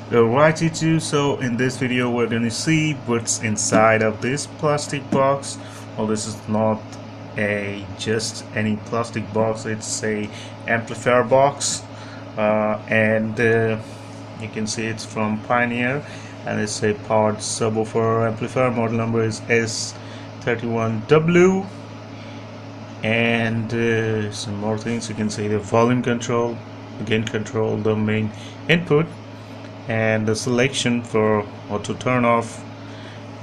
Alrighty too, so in this video we're going to see what's inside of this plastic box. Well, this is not a just any plastic box, it's a amplifier box, and you can see it's from Pioneer, and it's a powered subwoofer amplifier. Model number is S31W, and some more things. You can see the volume control, gain control, the main input, and the selection for auto turn off,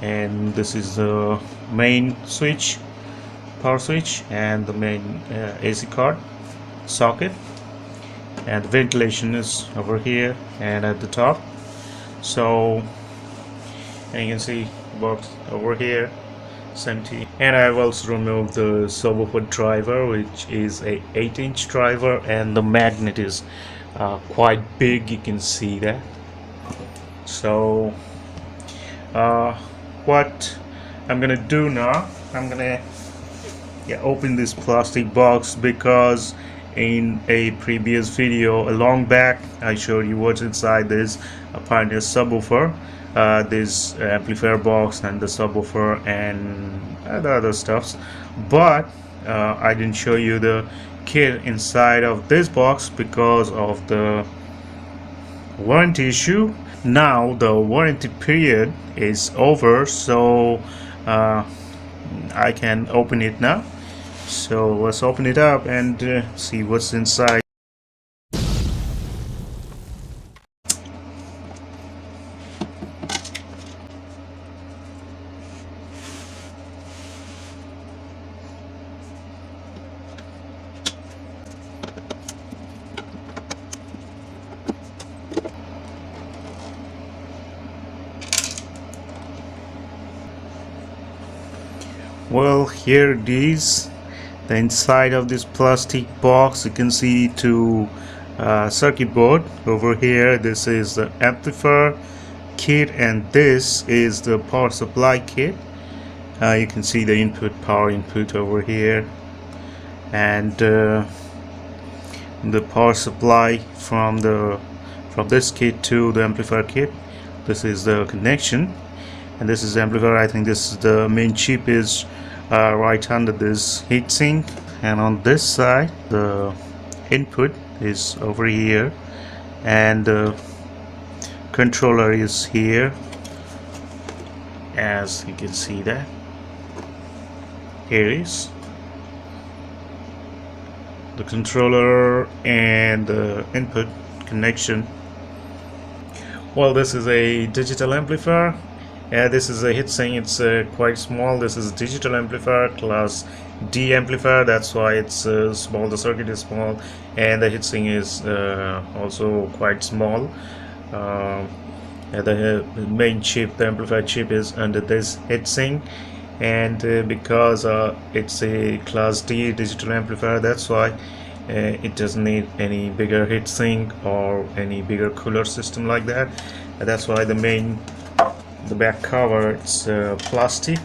and this is the main switch, power switch, and the main AC card socket, and the ventilation is over here and at the top. So, and you can see the box over here, it's empty. And I've also removed the subwoofer driver, which is a 8-inch driver, and the magnet is quite big, you can see that. So what I'm gonna do now, I'm gonna open this plastic box, because in a previous video a long back I showed you what's inside this Pioneer subwoofer, this amplifier box and the subwoofer and the other stuffs, but I didn't show you the kit inside of this box because of the warranty issue. Now the warranty period is over, so I can open it now. So let's open it up and see what's inside. Well, here it is, the inside of this plastic box. You can see two circuit board over here. This is the amplifier kit, and this is the power supply kit. You can see the power input over here, and the power supply from this kit to the amplifier kit. This is the connection, and this is the amplifier. I think this is the main chip is right under this heatsink, and on this side the input is over here, and the controller is here, as you can see that. Here is the controller and the input connection. Well, this is a digital amplifier. This is a heatsink. It's quite small. This is a digital amplifier, class D amplifier. That's why it's small. The circuit is small, and the heatsink is also quite small. The main chip, the amplifier chip, is under this heatsink, and because it's a class D digital amplifier, that's why it doesn't need any bigger heatsink or any bigger cooler system like that. That's why the back cover, it's plastic,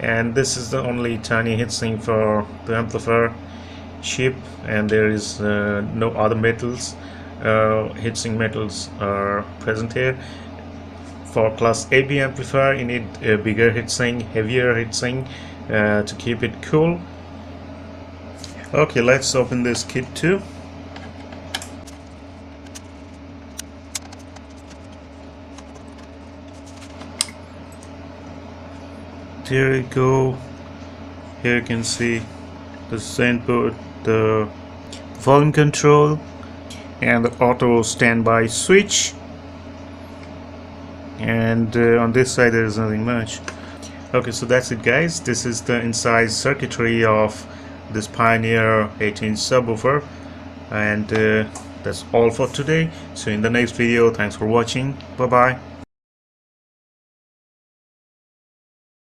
and this is the only tiny heatsink for the amplifier chip, and there is no other metals, heatsink metals are present here. For class AB amplifier, you need a bigger heatsink, heavier heatsink to keep it cool. Okay, let's open this kit too. Here you go. Here you can see the input, the volume control, and the auto standby switch, and on this side there is nothing much. Okay, so that's it, guys. This is the inside circuitry of this Pioneer 8-inch subwoofer, and that's all for today. So in the next video, thanks for watching. Bye bye.